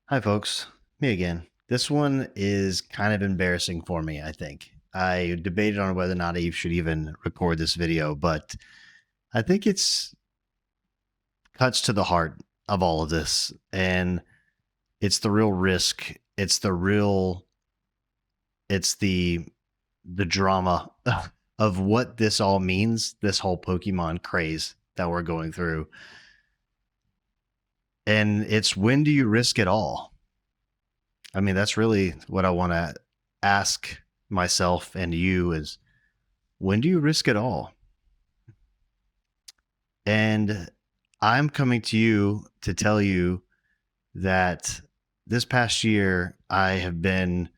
Hi, folks. Me again. This one is kind of embarrassing for me, I think. I debated on whether or not I should even record this video, but I think it's cuts to the heart of all of this. And it's the real risk. It's the drama of what this all means, this whole Pokemon craze that we're going through. And it's when do you risk it all? I mean, that's really what I want to ask myself and you is when do you risk it all? And I'm coming to you to tell you that this past year I have been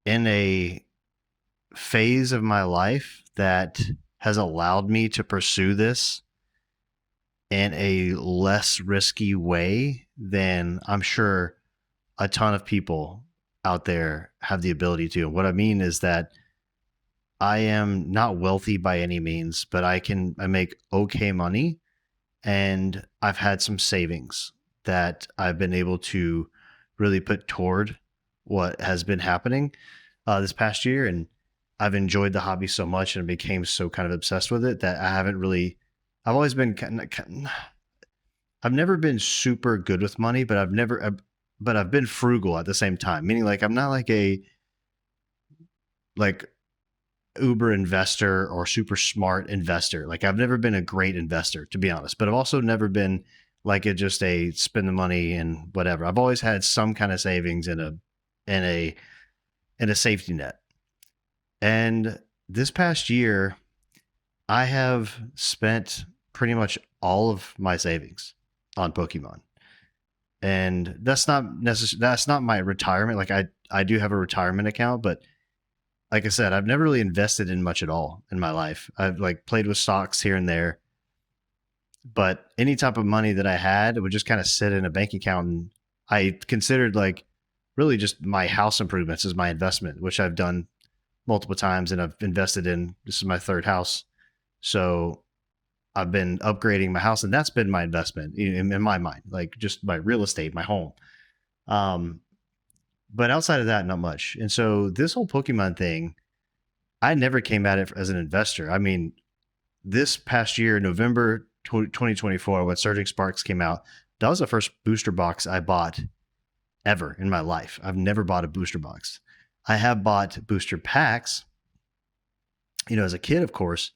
in a phase of my life that has allowed me to pursue this in a less risky way than I'm sure a ton of people out there have the ability to. What I mean is that I am not wealthy by any means, but I make okay money, and I've had some savings that I've been able to really put toward what has been happening this past year. And I've enjoyed the hobby so much and became so kind of obsessed with it that I haven't really, I've always been I've never been super good with money, but I've been frugal at the same time, meaning like I'm not like a, like uber investor or super smart investor. Like I've never been a great investor, to be honest, but I've also never been like a just a spend the money and whatever. I've always had some kind of savings in a in a safety net. And this past year, I have spent pretty much all of my savings on Pokemon. And that's not my retirement. Like I do have a retirement account, but like I said, I've never really invested in much at all in my life. I've like played with stocks here and there, but any type of money that I had would just kind of sit in a bank account. And I considered like really just my house improvements as my investment, which I've done multiple times and I've invested in. This is my third house. So I've been upgrading my house and that's been my investment in my mind, like just my real estate, my home. Um, but outside of that, not much. And so this whole Pokemon thing, I never came at it as an investor. I mean, this past year, November 2024, when Surging Sparks came out, that was the first booster box I bought ever in my life. I've never bought a booster box. I have bought booster packs. You know, as a kid, of course,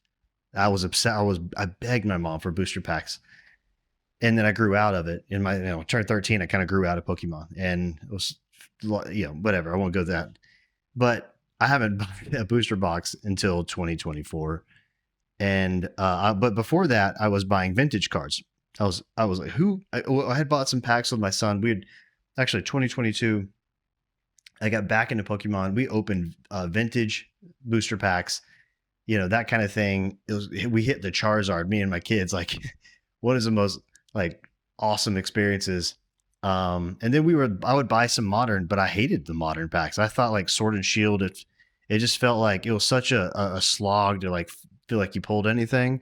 I was upset. I begged my mom for booster packs. And then I grew out of it. In my, turned 13, I kind of grew out of Pokemon. And it was, whatever. I won't go that. But I haven't bought a booster box until 2024. And but before that, I was buying vintage cards. I was like, I had bought some packs with my son. We had actually 2022. I got back into Pokemon. We opened vintage booster packs, that kind of thing. We hit the Charizard. Me and my kids, like, one of the most like awesome experiences. And then I would buy some modern, but I hated the modern packs. I thought like Sword and Shield, it just felt like it was such a slog to like feel like you pulled anything.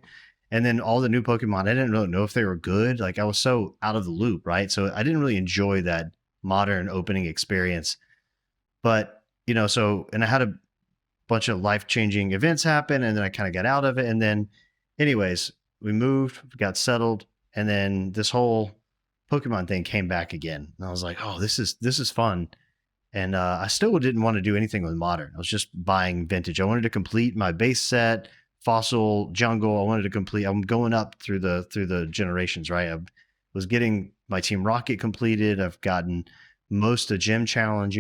And then all the new Pokemon, I didn't really know if they were good. Like I was so out of the loop, right? So I didn't really enjoy that modern opening experience. But, and I had a bunch of life changing events happen and then I kind of got out of it. And then, anyways, we moved, got settled. And then this whole Pokemon thing came back again. And I was like, oh, this is fun. And I still didn't want to do anything with modern. I was just buying vintage. I wanted to complete my base set, fossil, jungle. I wanted to complete. I'm going up through the generations, right? I was getting my Team Rocket completed. I've gotten most of Gym Challenge,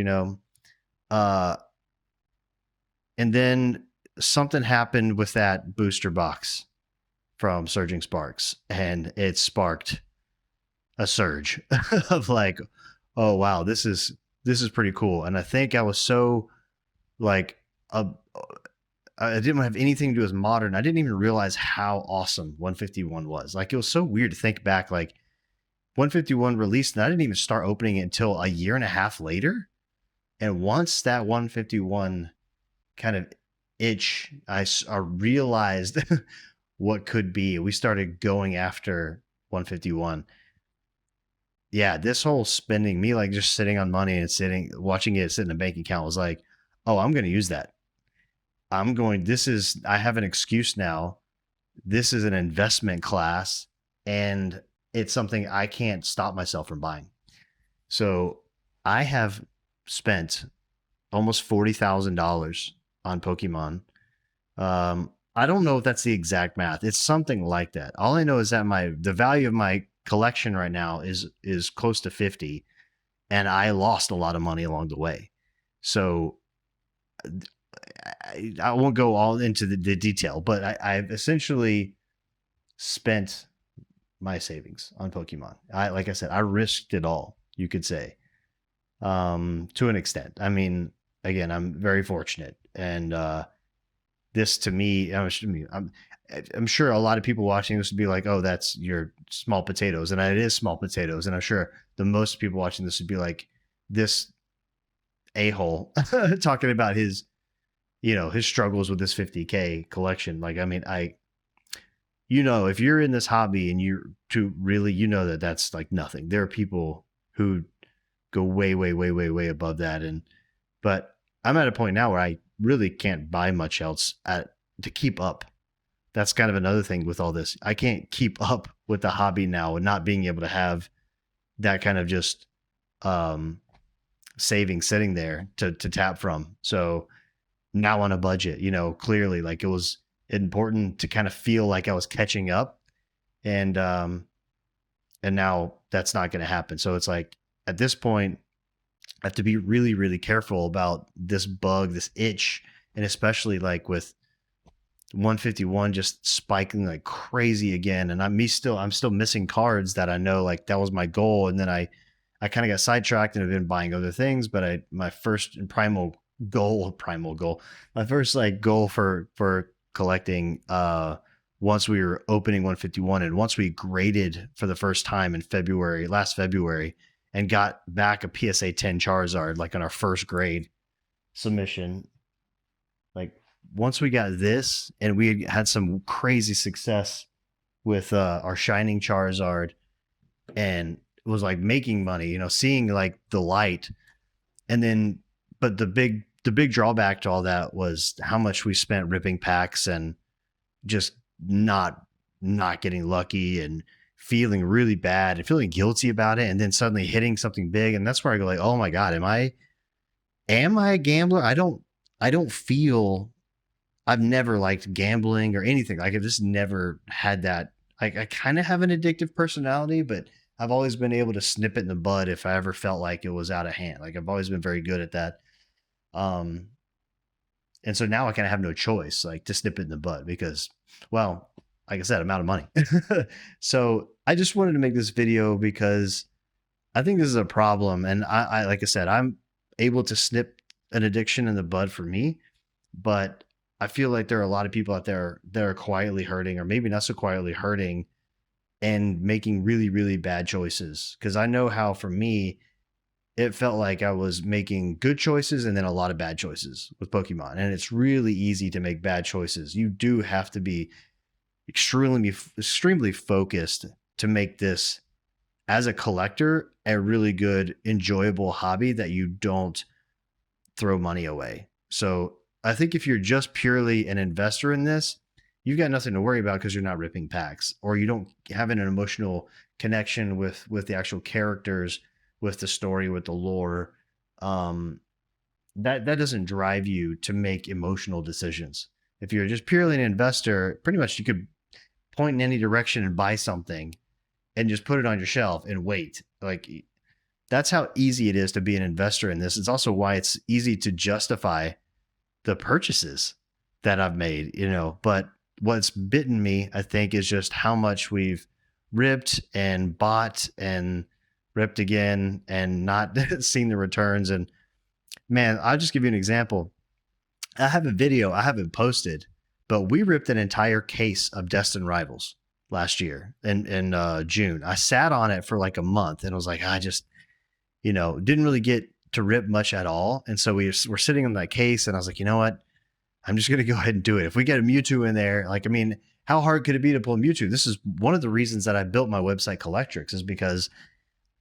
uh, and then something happened with that booster box from Surging Sparks, and it sparked a surge of like, oh wow, this is pretty cool. And I think I was so like, I didn't have anything to do with modern. I didn't even realize how awesome 151 was. Like it was so weird to think back, like 151 released, and I didn't even start opening it until a year and a half later. And once that 151 kind of I realized what could be. We started going after 151. yeah, this whole spending, me like just sitting on money and watching it sit in a bank account was like, oh, I'm going to use that. I have an excuse now. This is an investment class, and it's something I can't stop myself from buying. So I have spent almost $40,000 on Pokemon. I don't know if that's the exact math. It's something like that. All I know is that the value of my collection right now is close to 50, and I lost a lot of money along the way. So I won't go all into the detail, but I've essentially spent my savings on Pokemon. Like I said, I risked it all, you could say, to an extent. I mean, again, I'm very fortunate, and this to me, I'm sure a lot of people watching this would be like, oh, that's your small potatoes. And it is small potatoes. And I'm sure the most people watching this would be like, this a-hole talking about his struggles with this 50K collection. Like, I mean, if you're in this hobby and that that's like nothing. There are people who go way, way, way, way, way above that. But I'm at a point now where I really can't buy much else to keep up. That's kind of another thing with all this. I can't keep up with the hobby now and not being able to have that kind of just savings sitting there to tap from. So now on a budget, clearly like it was important to kind of feel like I was catching up, and now that's not going to happen. So it's like at this point, I have to be really, really careful about this bug, this itch, and especially like with 151 just spiking like crazy again. And I'm still missing cards that I know like that was my goal. And then I kind of got sidetracked and have been buying other things. But my first and primal goal, my first like goal for collecting, once we were opening 151 and once we graded for the first time in last February, and got back a PSA 10 Charizard, like on our first grade submission. Like once we got this and we had some crazy success with our Shining Charizard, and it was like making money, seeing like the light. And then, but the big drawback to all that was how much we spent ripping packs and just not getting lucky and feeling really bad and feeling guilty about it, and then suddenly hitting something big. And that's where I go like, oh my God, am I a gambler? I don't feel, I've never liked gambling or anything. Like I've just never had that. Like I kind of have an addictive personality, but I've always been able to snip it in the bud if I ever felt like it was out of hand. Like I've always been very good at that. And so now I kind of have no choice, like to snip it in the bud because, well, like I said, I'm out of money. So I just wanted to make this video because I think this is a problem. And I like I said, I'm able to snip an addiction in the bud for me, but I feel like there are a lot of people out there that are quietly hurting, or maybe not so quietly hurting, and making really, really bad choices. Because I know how for me, it felt like I was making good choices and then a lot of bad choices with Pokemon. And it's really easy to make bad choices. You do have to be extremely focused to make this, as a collector, a really good, enjoyable hobby that you don't throw money away. So I think if you're just purely an investor in this, you've got nothing to worry about because you're not ripping packs, or you don't have an emotional connection with the actual characters, with the story, with the lore. That doesn't drive you to make emotional decisions. If you're just purely an investor, pretty much you could point in any direction and buy something and just put it on your shelf and wait. Like that's how easy it is to be an investor in this. It's also why it's easy to justify the purchases that I've made, but what's bitten me, I think, is just how much we've ripped and bought and ripped again and not seen the returns. And man, I'll just give you an example. I have a video I haven't posted, but we ripped an entire case of Destined Rivals last year in June. I sat on it for like a month and was like, I just, didn't really get to rip much at all. And so we're sitting on that case and I was like, you know what? I'm just going to go ahead and do it. If we get a Mewtwo in there, like, I mean, how hard could it be to pull Mewtwo? This is one of the reasons that I built my website Collectrix, is because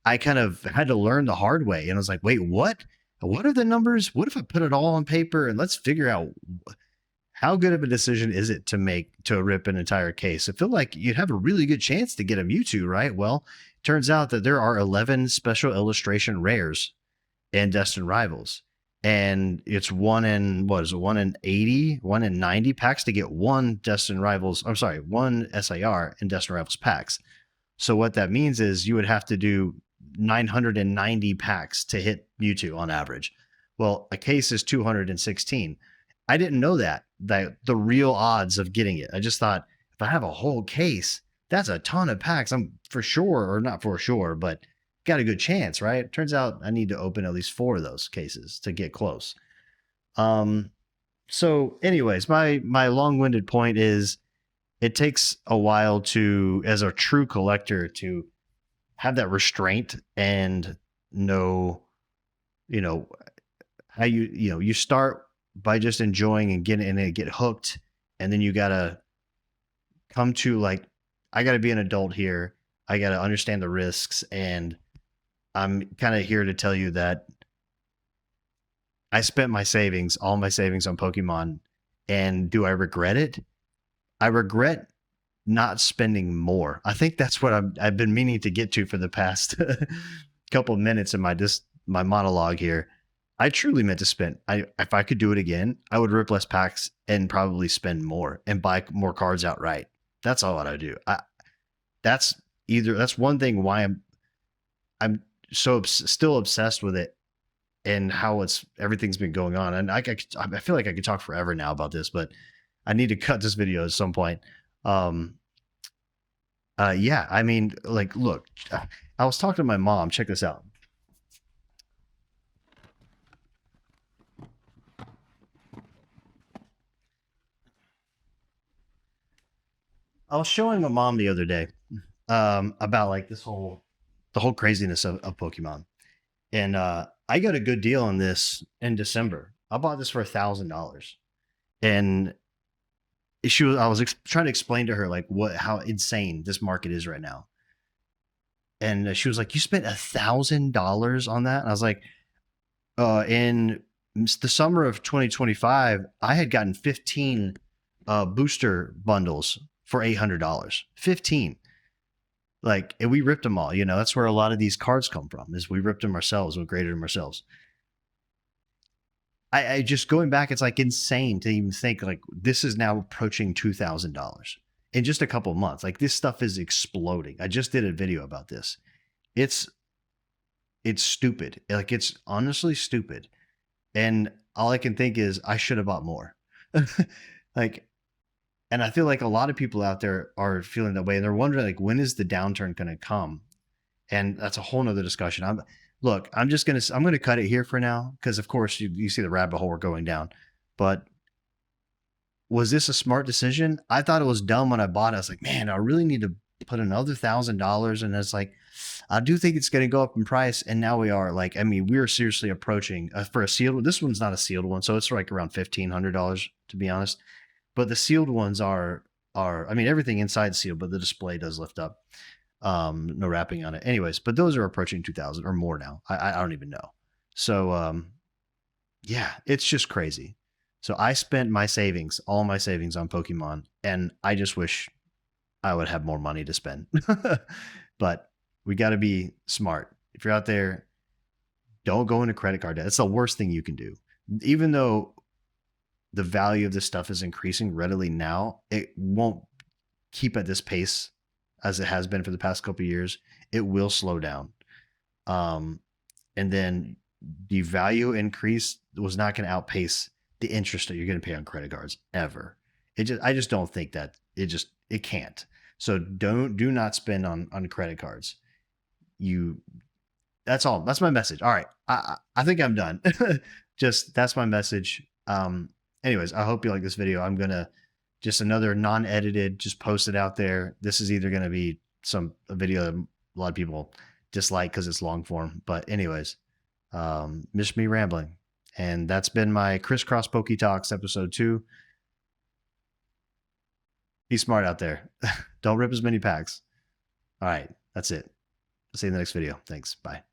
I kind of had to learn the hard way. And I was like, wait, what? What are the numbers? What if I put it all on paper and let's figure out how good of a decision is it to make to rip an entire case? I feel like you'd have a really good chance to get a Mewtwo, right? Well, turns out that there are 11 special illustration rares in Destined Rivals. And it's one in, what is it, 1 in 80, 1 in 90 packs to get one Destined Rivals. I'm sorry, one SIR in Destined Rivals packs. So what that means is you would have to do 990 packs to hit Mewtwo on average. Well, a case is 216. I didn't know that the real odds of getting it. I just thought if I have a whole case, that's a ton of packs. I'm for sure, or not for sure, but got a good chance, right? Turns out I need to open at least 4 of those cases to get close. So anyways, my long-winded point is it takes a while to, as a true collector, to have that restraint and know, how you start by just enjoying and get hooked. And then you got to come to like, I got to be an adult here. I got to understand the risks. And I'm kind of here to tell you that I spent my savings, all my savings on Pokemon. And do I regret it? I regret not spending more. I think that's what I've been meaning to get to for the past couple of minutes in my monologue here. I truly meant to spend. If I could do it again, I would rip less packs and probably spend more and buy more cards outright. That's all I do. That's one thing why I'm so still obsessed with it and how everything's been going on. And I feel like I could talk forever now about this, but I need to cut this video at some point. Yeah, I mean, like, look, I was talking to my mom. Check this out. I was showing my mom the other day about like the whole craziness of Pokemon. And I got a good deal on this in December. I bought this for $1,000. And I was trying to explain to her like how insane this market is right now. And she was like, "You spent $1,000 on that?" And I was like, in the summer of 2025, I had gotten 15 booster bundles for $800. 15. Like, and we ripped them all. That's where a lot of these cards come from, is we ripped them ourselves, we graded them ourselves. I just going back, it's like insane to even think like this is now approaching $2,000 in just a couple of months. Like, this stuff is exploding. I just did a video about this. It's stupid. Like, it's honestly stupid. And all I can think is I should have bought more. Like, and I feel like a lot of people out there are feeling that way. And they're wondering like, when is the downturn going to come? And that's a whole nother discussion. I'm going to cut it here for now. Cause of course you see the rabbit hole we're going down, but was this a smart decision? I thought it was dumb when I bought it. I was like, man, I really need to put another $1,000. And it's like, I do think it's going to go up in price. And now we are like, I mean, we're seriously approaching for a sealed. This one's not a sealed one. So it's like around $1,500 to be honest. But the sealed ones are, I mean, everything inside sealed, but the display does lift up. No wrapping on it. Anyways, but those are approaching 2,000 or more now. I don't even know. So, yeah, it's just crazy. So I spent all my savings on Pokemon, and I just wish I would have more money to spend. But we got to be smart. If you're out there, don't go into credit card debt. It's the worst thing you can do. Even though the value of this stuff is increasing readily now, it won't keep at this pace as it has been for the past couple of years. It will slow down. And then the value increase was not going to outpace the interest that you're going to pay on credit cards ever. I just don't think that it can't. So do not spend on credit cards. That's all. That's my message. All right. I think I'm done. That's my message. Anyways, I hope you like this video. I'm going to just another non-edited, just post it out there. This is either going to be a video that a lot of people dislike because it's long form. But anyways, miss me rambling. And that's been my Criss-cross Poke-talks episode 2. Be smart out there. Don't rip as many packs. All right. That's it. See you in the next video. Thanks. Bye.